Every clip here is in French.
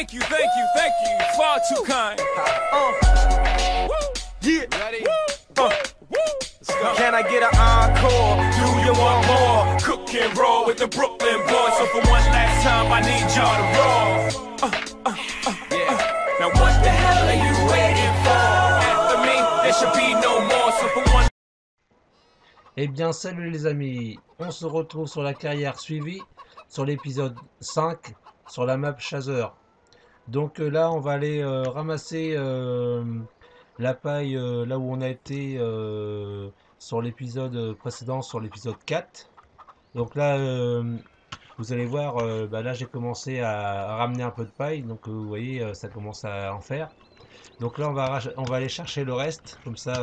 Thank you, far too kind. Yeah. Ready? Let's go. Can I get an encore? Do you want more? Cook and roll with the Brooklyn boys. So for one last time, I need y'all to roll. Yeah. Now what the hell are you waiting for? After me, there should be no more. So for one. Eh bien salut les amis, on se retrouve sur la carrière suivie, sur l'épisode 5, sur la map Chasseur. Donc là on va aller ramasser la paille là où on a été sur l'épisode précédent, sur l'épisode 4. Donc là vous allez voir, là j'ai commencé à ramener un peu de paille, donc vous voyez ça commence à en faire. Donc là on va aller chercher le reste, comme ça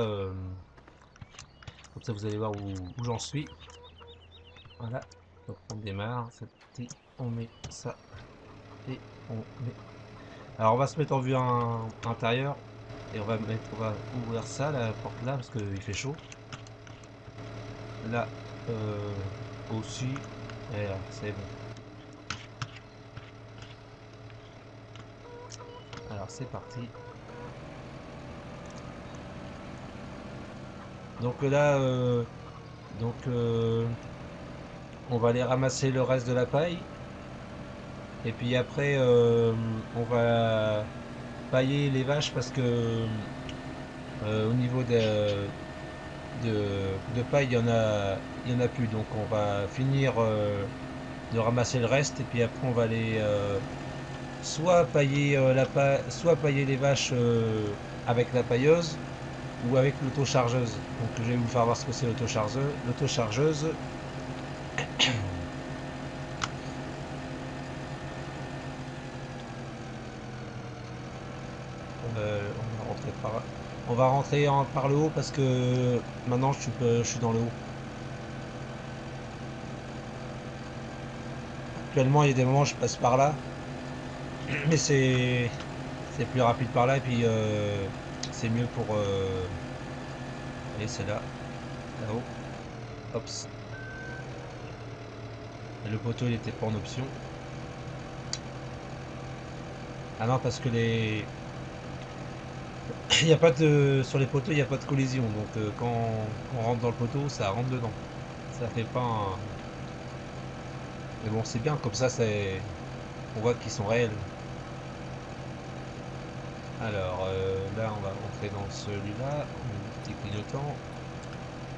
vous allez voir où j'en suis. Voilà, donc on démarre, c'est parti, on met ça et on met. Alors on va se mettre en vue intérieure et on va ouvrir ça, la porte là, parce qu'il fait chaud. Là aussi, et là, c'est bon. Alors c'est parti. Donc là, on va aller ramasser le reste de la paille. Et puis après, on va pailler les vaches parce que au niveau de paille, il y en a plus. Donc on va finir de ramasser le reste et puis après on va aller soit pailler soit pailler les vaches avec la pailleuse ou avec l'autochargeuse. Donc je vais vous faire voir ce que c'est l'autochargeuse. On va rentrer par le haut parce que maintenant je suis dans le haut. Actuellement il y a des moments où je passe par là, mais c'est plus rapide par là et puis c'est mieux pour et c'est là-haut. Hop. Le poteau il était pas en option. Ah non, parce que il y a pas de sur les poteaux il n'y a pas de collision, donc quand on rentre dans le poteau ça rentre dedans, ça fait pas un... Mais bon, c'est bien comme ça, on voit qu'ils sont réels. Alors là on va rentrer dans celui-là, petit clignotant.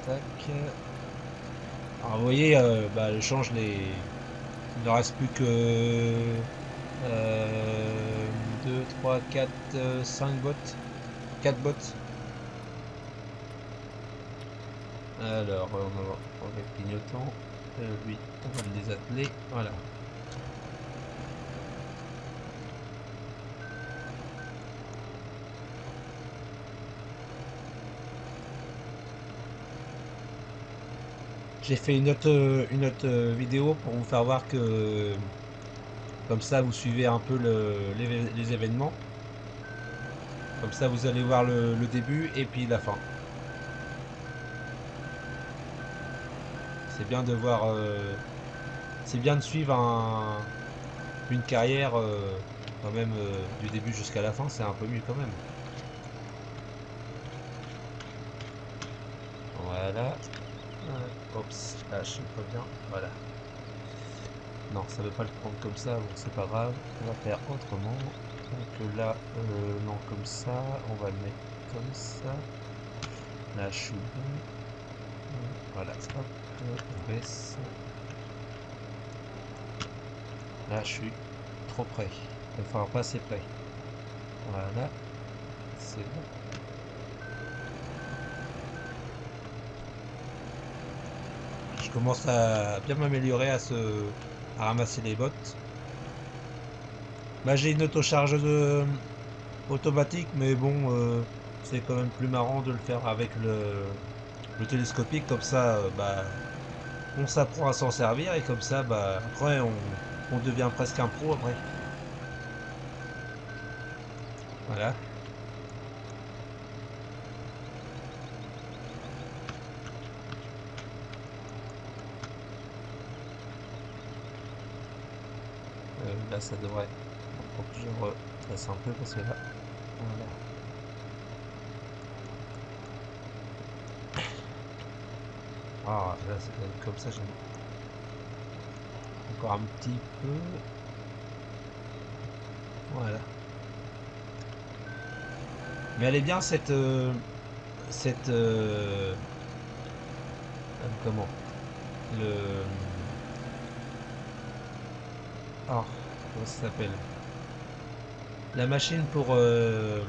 Tac. Alors vous voyez, je change les... Il ne reste plus que 2, 3, 4, 5 bottes. 4 bottes. Alors on va prendre le clignotant. Lui, on va le désatteler. Voilà. J'ai fait une autre vidéo pour vous faire voir que comme ça vous suivez un peu les événements. Comme ça vous allez voir le début et puis la fin. C'est bien de voir, c'est bien de suivre une carrière quand même du début jusqu'à la fin, c'est un peu mieux quand même. Voilà. Oups, là je suis pas bien. Voilà. Non, ça veut pas le prendre comme ça, bon c'est pas grave. On va faire autrement. Donc là, non comme ça, on va le mettre comme ça. Là je suis bon. Voilà, hop, on baisse. Là je suis trop près. Enfin pas assez près. Voilà. C'est bon. Je commence à bien m'améliorer à ramasser les bottes. Là j'ai une autochargeuse automatique, mais bon, c'est quand même plus marrant de le faire avec le télescopique, comme ça on s'apprend à s'en servir et comme ça après on devient presque un pro après. Voilà. Là ça devrait Faut que je redresse un peu parce que là, voilà. Ah, là, comme ça, j'aime encore un petit peu. Voilà. Mais elle est bien cette comment le ah comment ça s'appelle, la machine pour une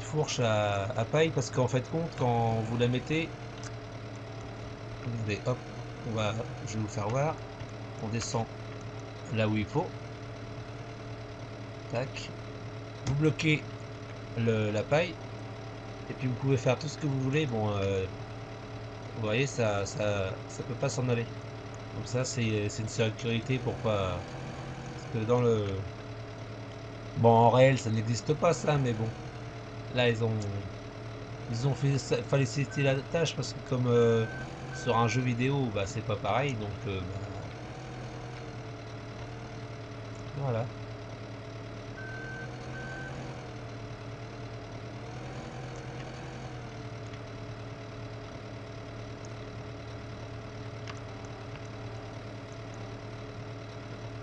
fourche à paille, parce qu'en fait compte quand vous la mettez, regardez, hop, je vais vous faire voir, on descend là où il faut, tac, vous bloquez la paille et puis vous pouvez faire tout ce que vous voulez. Bon, vous voyez, ça peut pas s'en aller. Donc ça, c'est une sécurité pour pas, parce que dans le bon, en réel, ça n'existe pas ça, mais bon, là ils ont fait faciliter la tâche, parce que comme sur un jeu vidéo, bah c'est pas pareil, donc bah, voilà.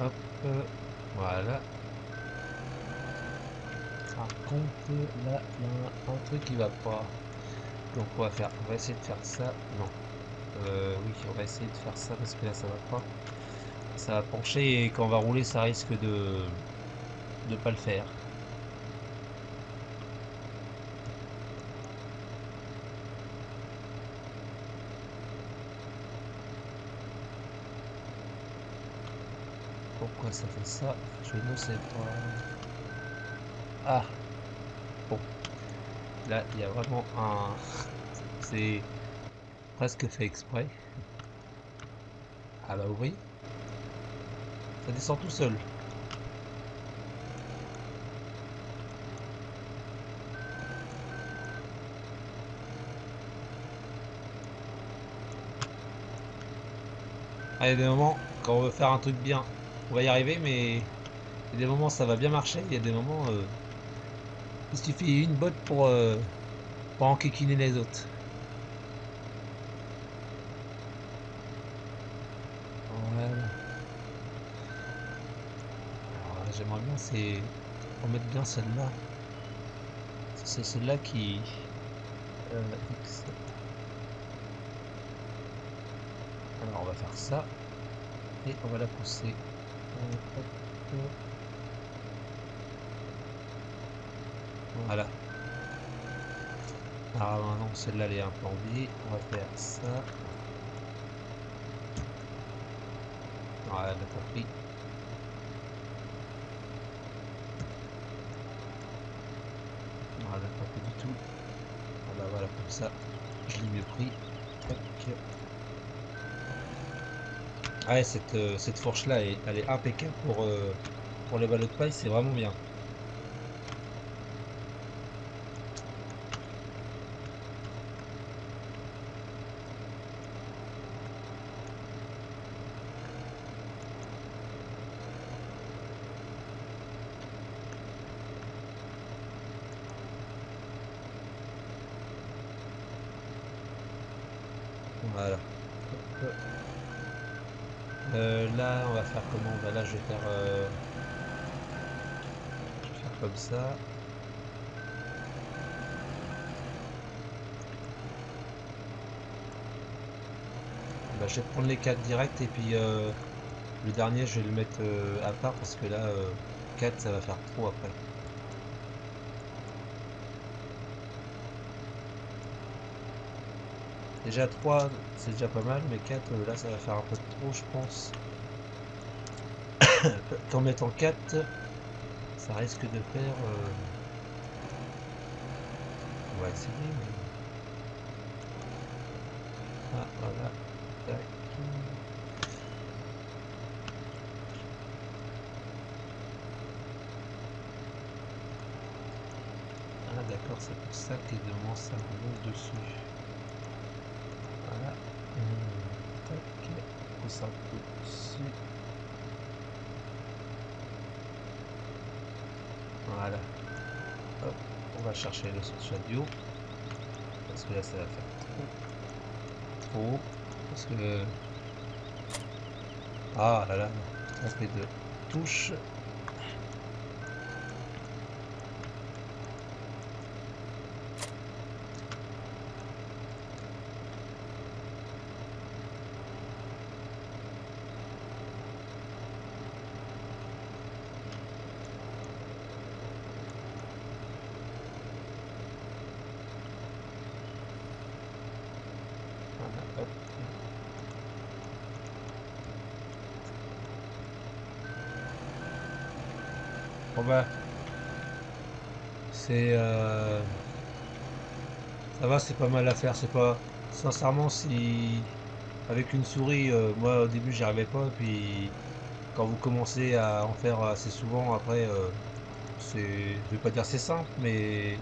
Hop, voilà. Par contre, là, il y a un truc qui va pas. Donc on va essayer de faire ça. Non. Oui, on va essayer de faire ça parce que là ça va pas. Ça va pencher et quand on va rouler, ça risque de pas le faire. Pourquoi ça fait ça? Je ne sais pas. Ah, bon. Là, il y a vraiment un. C'est presque fait exprès. Ah bah vous voyez, ça descend tout seul. Ah, il y a des moments, quand on veut faire un truc bien, on va y arriver, mais il y a des moments ça va bien marcher, il y a des moments, il suffit une botte pour enquiquiner les autres. Voilà. Alors là, j'aimerais bien, c'est remettre bien celle-là. C'est celle-là qui... X. Alors on va faire ça, et on va la pousser. Hop, hop. Voilà. Ah non, celle-là elle est un peu envie. On va faire ça. Voilà, elle n'a pas pris. Voilà, pas pris du tout. Ah bah voilà, comme ça, je l'ai mieux pris. Tac. Ah ouais, cette fourche-là, elle est impeccable pour les ballots de paille, c'est vraiment bien. Voilà. Hop. Là, on va faire comment? Bah là, je vais faire comme ça. Bah, je vais prendre les 4 directs et puis le dernier, je vais le mettre à part parce que là, 4, ça va faire trop après. Déjà 3, c'est déjà pas mal, mais 4, là, ça va faire un peu trop, je pense. Qu'en mettant 4, ça risque de faire... On va essayer, mais... Ah, voilà. Tac. Ah, d'accord, c'est pour ça que évidemment ça remonte dessus. Voilà. Tac. On pousse un peu dessus. Voilà. Hop, on va chercher le Shadio. Parce que là, ça va faire trop. Parce que... Ah là là, trompé de touche. Voilà, hop. Bon bah, c'est... ça va, c'est pas mal à faire. C'est pas... Sincèrement, si... Avec une souris, moi au début j'y arrivais pas. Puis quand vous commencez à en faire assez souvent, après, c'est... Je vais pas dire c'est simple, mais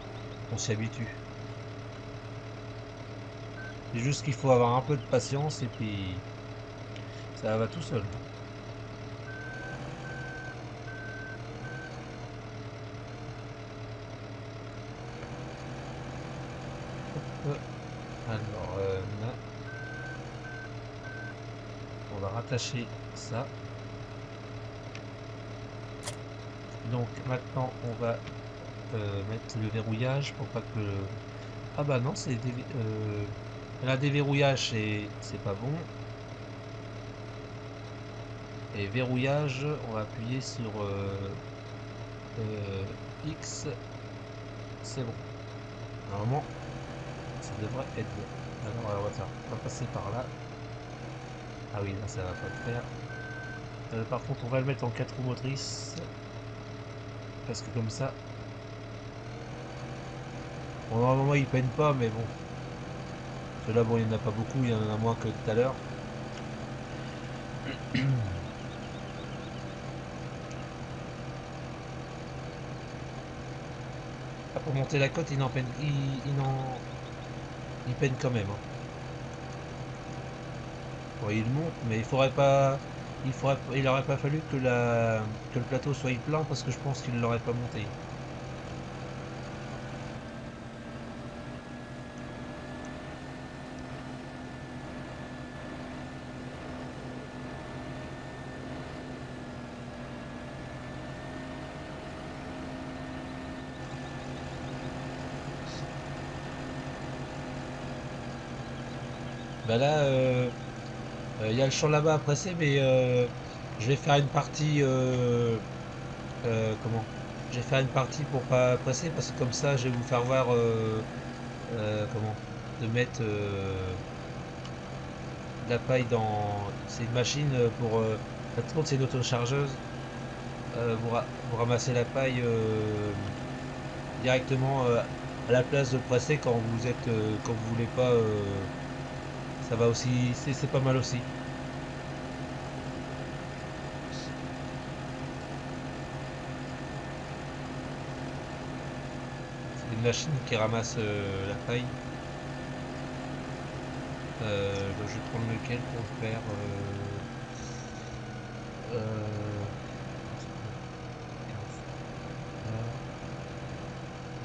on s'y habitue. C'est juste qu'il faut avoir un peu de patience et puis ça va tout seul. Hop. Alors là, on va rattacher ça. Donc maintenant on va mettre le verrouillage pour pas que... Ah bah non, c'est la déverrouillage, c'est pas bon. Et verrouillage, on va appuyer sur X, c'est bon. Normalement, ça devrait être bon. Alors on va passer par là. Ah oui, là ça va pas le faire. Par contre, on va le mettre en 4 roues motrices. Parce que comme ça... Bon, normalement il peine pas, mais bon. Ceux-là, bon, il n'y en a pas beaucoup, il y en a moins que tout à l'heure. Pour monter la côte, il en peine, il peine quand même. Hein. Bon, il monte, mais il faudrait pas, il aurait pas fallu que que le plateau soit plein parce que je pense qu'il l'aurait pas monté. Bah là, il y a le champ là-bas à presser, mais je vais faire une partie, comment? Je vais faire une partie pour pas presser parce que comme ça, je vais vous faire voir comment de mettre de la paille dans. C'est une machine pour. Par contre, c'est une autochargeuse. Vous ramassez la paille directement à la place de presser quand vous êtes quand vous voulez pas. Ça va aussi, c'est pas mal aussi. C'est une machine qui ramasse la paille. Je vais prendre lequel pour le faire.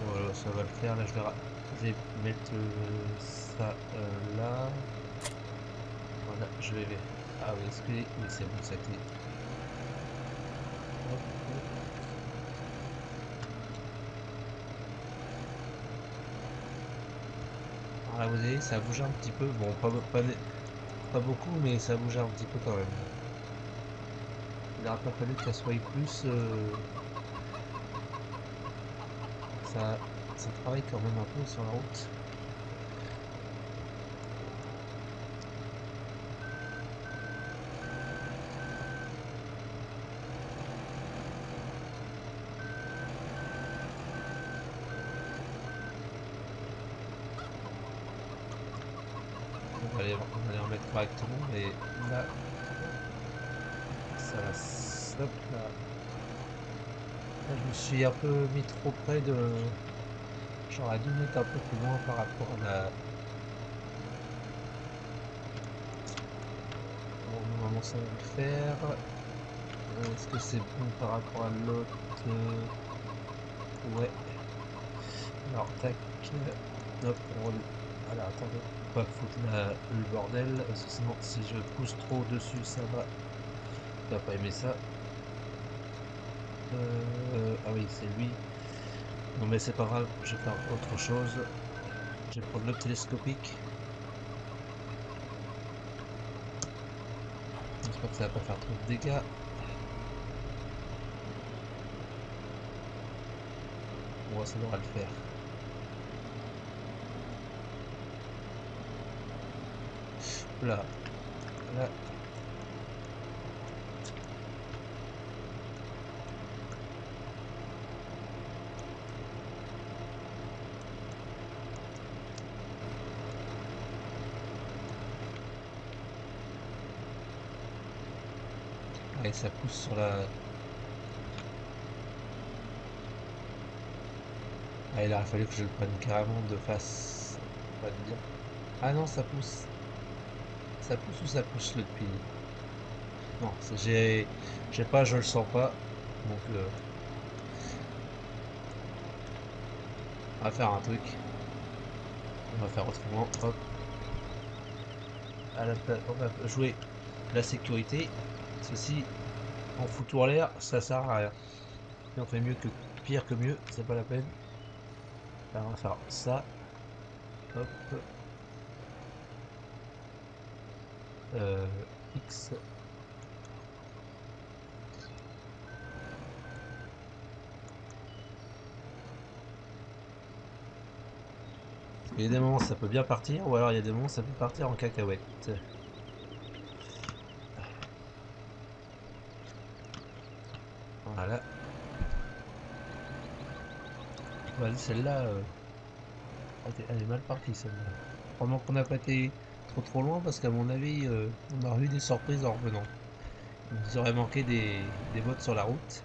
Voilà, ça va le faire. Là, je vais mettre ça là. Voilà, je vais. Ah oui, est-ce que... Oui, c'est bon, ça clé. Hop, hop. Alors là, vous voyez, ça bouge un petit peu. Bon, pas beaucoup, mais ça bouge un petit peu quand même. Il n'aurait pas fallu que ça soit plus. Ça travaille quand même un peu sur la route. On va les remettre correctement, mais là, ça va. Hop, là. Là, je me suis un peu mis trop près de. J'aurais dû mettre un peu plus loin par rapport à la. Bon, normalement ça va le faire. Est-ce que c'est bon par rapport à l'autre Ouais. Alors, tac. Hop, voilà, attendez. Faut pas foutre le bordel, parce que sinon, si je pousse trop dessus, ça va. Il va pas aimer ça. Ah oui, c'est lui. Non, mais c'est pas grave, je vais faire autre chose. Je vais prendre le télescopique. J'espère que ça va pas faire trop de dégâts. Bon, ça devrait le faire. Là, là. Allez, ça pousse sur la... Ah, il aurait fallu que je le prenne carrément de face. On va dire. Ah non, ça pousse. Ça pousse ou ça pousse le pile? Non, j'ai pas, je le sens pas. Donc, on va faire un truc. On va faire autrement. Hop. On va jouer la sécurité. Ceci, on fout tout en l'air, ça sert à rien. Si on fait mieux que pire que mieux, c'est pas la peine. Alors, on va faire ça. Hop. X. Il y a des moments ça peut bien partir, ou alors il y a des moments ça peut partir en cacahuète. Voilà. Vas-y, celle-là, elle est mal partie celle-là. Vraiment qu'on n'a pas été trop loin parce qu'à mon avis, on aurait eu des surprises en revenant. Il nous aurait manqué des modes sur la route.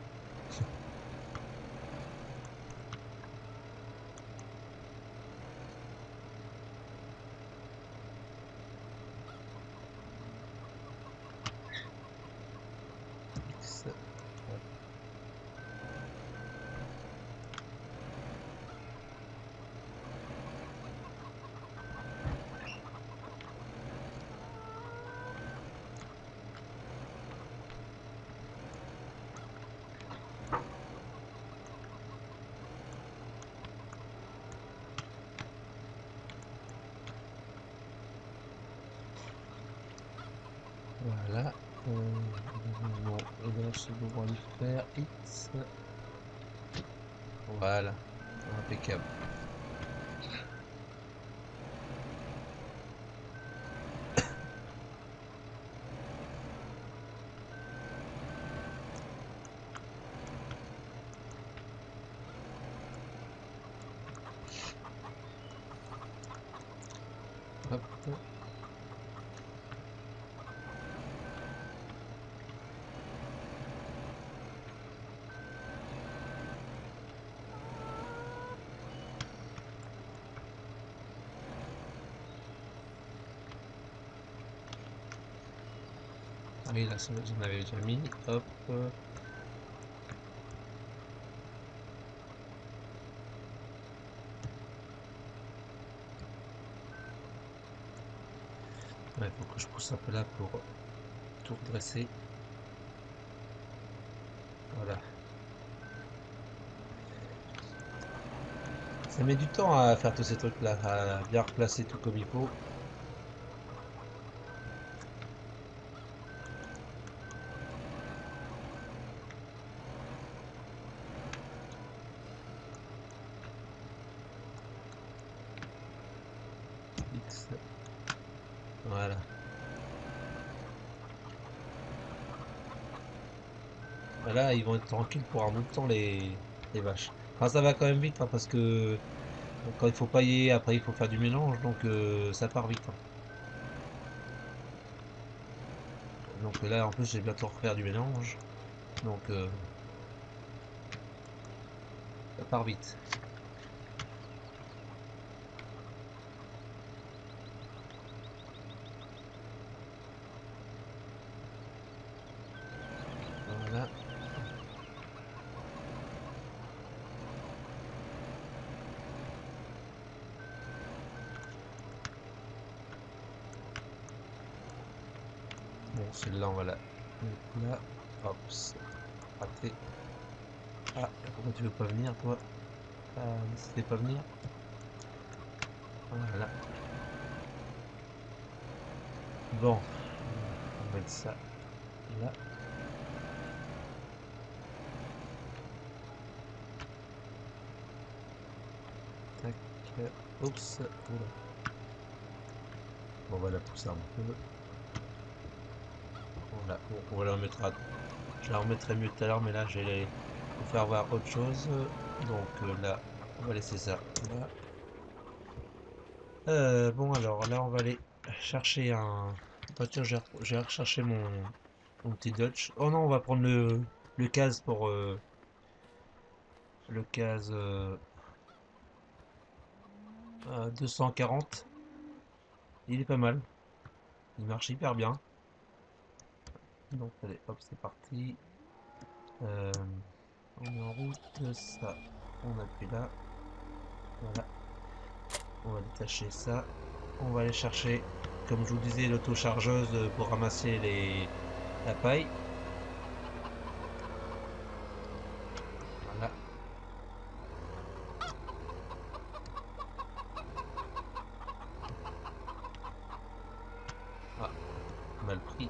X. Voilà. Non, et là, je dois lui faire X. Voilà. Impeccable. Hop. Ah oui, là, j'en avais déjà mis. Hop. Ouais, faut que je pousse un peu là pour tout redresser. Voilà. Ça met du temps à faire tous ces trucs là, à bien replacer tout comme il faut. X. Voilà. Là, ils vont être tranquilles pour un bout de temps, les vaches. Enfin, ça va quand même vite, hein, parce que quand il faut pailler, après il faut faire du mélange, donc ça part vite, hein. Donc là, en plus, j'ai bientôt refaire du mélange, donc ça part vite. Voilà. celle-là, on va la mettre là. Hop, c'est raté. Ah, pourquoi tu veux pas venir, toi? N'hésitez pas à venir. Voilà. Bon, on va mettre ça là. Tac. Oups. Oula. Bon, on va la pousser un peu. Voilà. Bon, on va la remettre à... Je la remettrai mieux tout à l'heure, mais là, je vais vous faire voir autre chose. Donc là, on va laisser ça là. Bon, alors là, on va aller chercher un... Bah, tiens, j'ai recherché mon petit Dutch. Oh non, on va prendre le case pour... le case 240. Il est pas mal. Il marche hyper bien. Donc, allez, hop, c'est parti. Euh, on est en route. Ça, on appuie là. Voilà. On va détacher ça. On va aller chercher, comme je vous disais, l'auto-chargeuse pour ramasser la paille. Voilà. Ah, mal pris.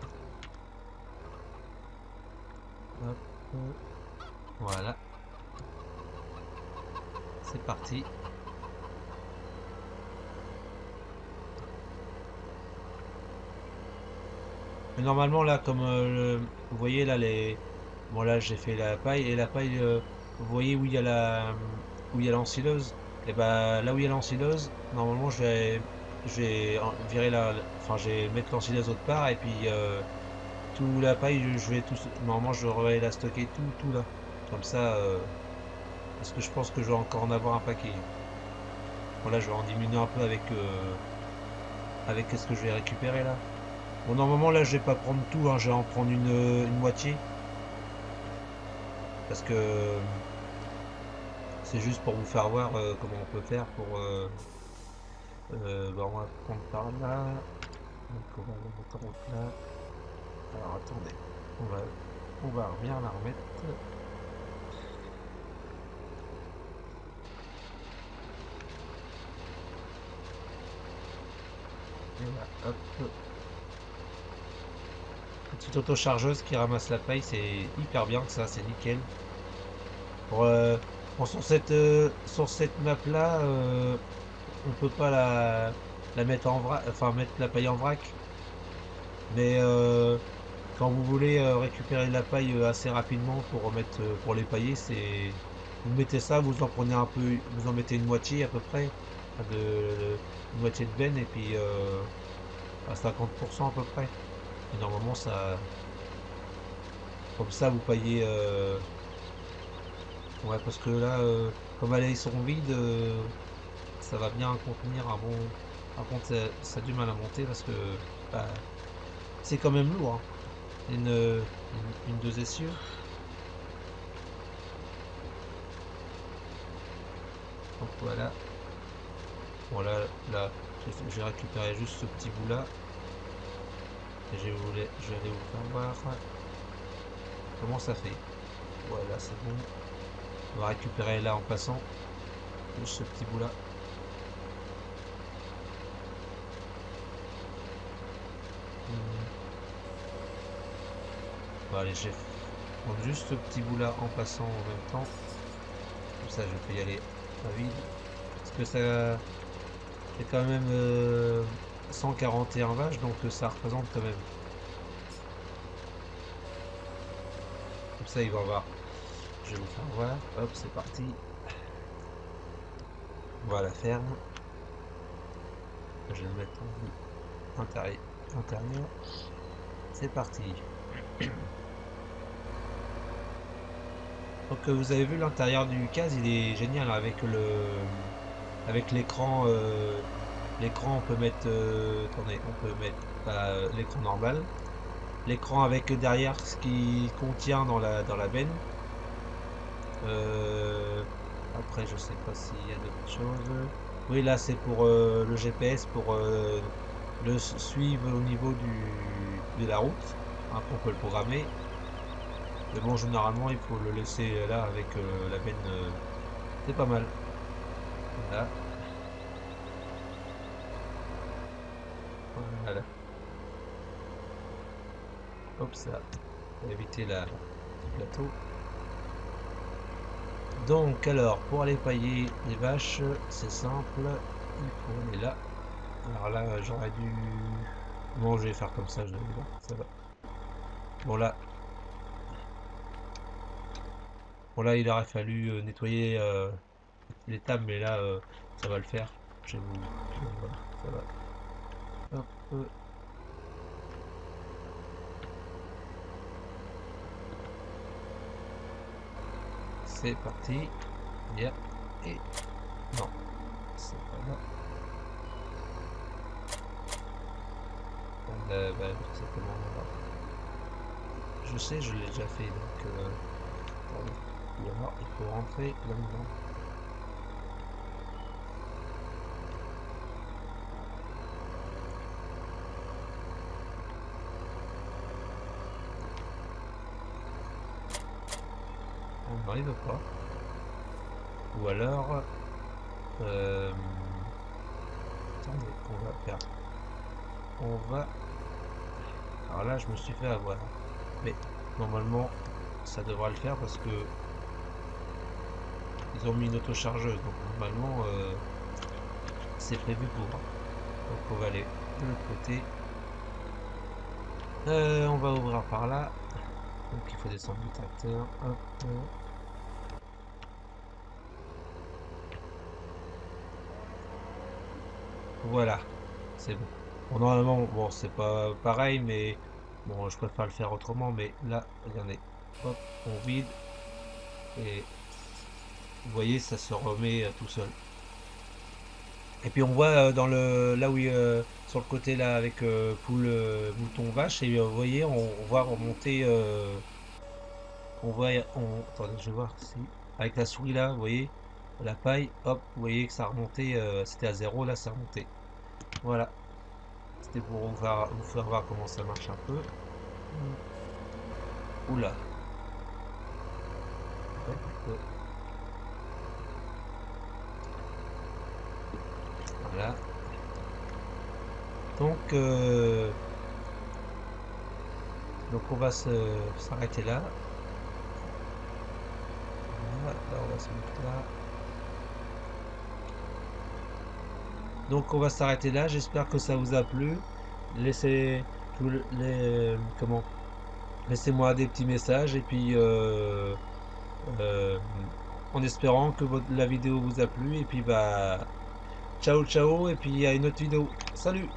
Hop. Voilà. C'est parti. Mais normalement là, comme vous voyez là bon là j'ai fait la paille et la paille, vous voyez où il y a où il y a l'ensileuse. Et bah là où il y a l'ensileuse, normalement je vais virer enfin je vais mettre l'ensileuse autre part et puis tout la paille je vais tout normalement je devrais la stocker tout là. Comme ça parce que je pense que je vais encore en avoir un paquet. Voilà, je vais en diminuer un peu avec ce que je vais récupérer là. Bon, normalement là je vais pas prendre tout, hein, je vais en prendre une moitié. Parce que c'est juste pour vous faire voir comment on peut faire pour... bah, on va prendre par là. Donc on va la mettre en route là. Alors attendez, on va bien la remettre. Et voilà, hop. Petite auto-chargeuse qui ramasse la paille, c'est hyper bien que ça, c'est nickel. Pour, bon, sur cette map là, on peut pas la mettre en vrac, enfin mettre la paille en vrac. Mais quand vous voulez récupérer de la paille assez rapidement pour remettre pour les pailler, c'est vous mettez ça, vous en prenez un peu, vous en mettez une moitié à peu près, enfin, une moitié de benne et puis à 50% à peu près. Et normalement ça, comme ça vous paillez. Ouais, parce que là, comme elles sont vides, ça va bien contenir un bon. Par contre, ça a du mal à monter parce que bah, c'est quand même lourd, hein. Une deux essieux. Donc voilà. Bon là, j'ai récupéré juste ce petit bout là. Et je vais aller vous faire voir comment ça fait. Voilà, c'est bon. On va récupérer là en passant. Juste ce petit bout là. Bon, allez, je vais prendre juste ce petit bout là en passant en même temps. Comme ça, je peux y aller à vide. Parce que ça fait quand même 141 vaches, donc ça représente quand même. Comme ça, il va voir. Je vais vous faire voir. Hop, c'est parti. On va à la ferme. Je vais le mettre en vue intérieur. C'est parti. Donc vous avez vu l'intérieur du case, il est génial avec l'écran. L'écran, on peut mettre attendez, on peut mettre l'écran normal, l'écran avec derrière ce qui contient dans la benne. Après, je sais pas s'il y a d'autres choses. Oui, là c'est pour le GPS pour le suivre au niveau de la route. Après on peut le programmer. Mais bon, généralement il faut le laisser là avec la benne. C'est pas mal. Voilà. Voilà. Hop ça. Pour éviter le plateau. Donc alors, pour aller pailler les vaches, c'est simple. Il faut aller là. Alors là, j'aurais dû... Bon, je vais faire comme ça, je vais voir, ça va. Bon là... Bon là, il aurait fallu nettoyer les tables, mais là, ça va le faire. Je vais vous... Voilà, ça va. Hop. C'est parti. Bien. Et... Non. C'est pas là. Bah, c'est comment on va. Je sais, je l'ai déjà fait, donc... Ou alors, il faut rentrer là-dedans. On n'arrive pas. Ou alors... Attendez, on va faire... On va... Alors là, je me suis fait avoir. Mais normalement, ça devra le faire parce que... Ils ont mis une autochargeuse. Donc normalement, c'est prévu pour. Donc on va aller de l'autre côté. On va ouvrir par là. Donc il faut descendre du tracteur. Hop. Voilà, c'est bon. Bon, normalement, bon, c'est pas pareil, mais bon, je préfère le faire autrement. Mais là, regardez, hop, on vide et vous voyez, ça se remet tout seul. Et puis on voit dans le là où sur le côté là avec poule mouton vache et vous voyez on voit remonter on voit attendez je vais voir si avec la souris là vous voyez la paille hop vous voyez que ça a remonté c'était à 0 là ça a remonté voilà c'était pour vous faire voir comment ça marche un peu. Oula voilà donc on va s'arrêter là. Voilà, là on va se mettre là. Donc on va s'arrêter là. J'espère que ça vous a plu. Laissez laissez-moi des petits messages et puis en espérant que la vidéo vous a plu et puis bah ciao ciao et puis à une autre vidéo. Salut.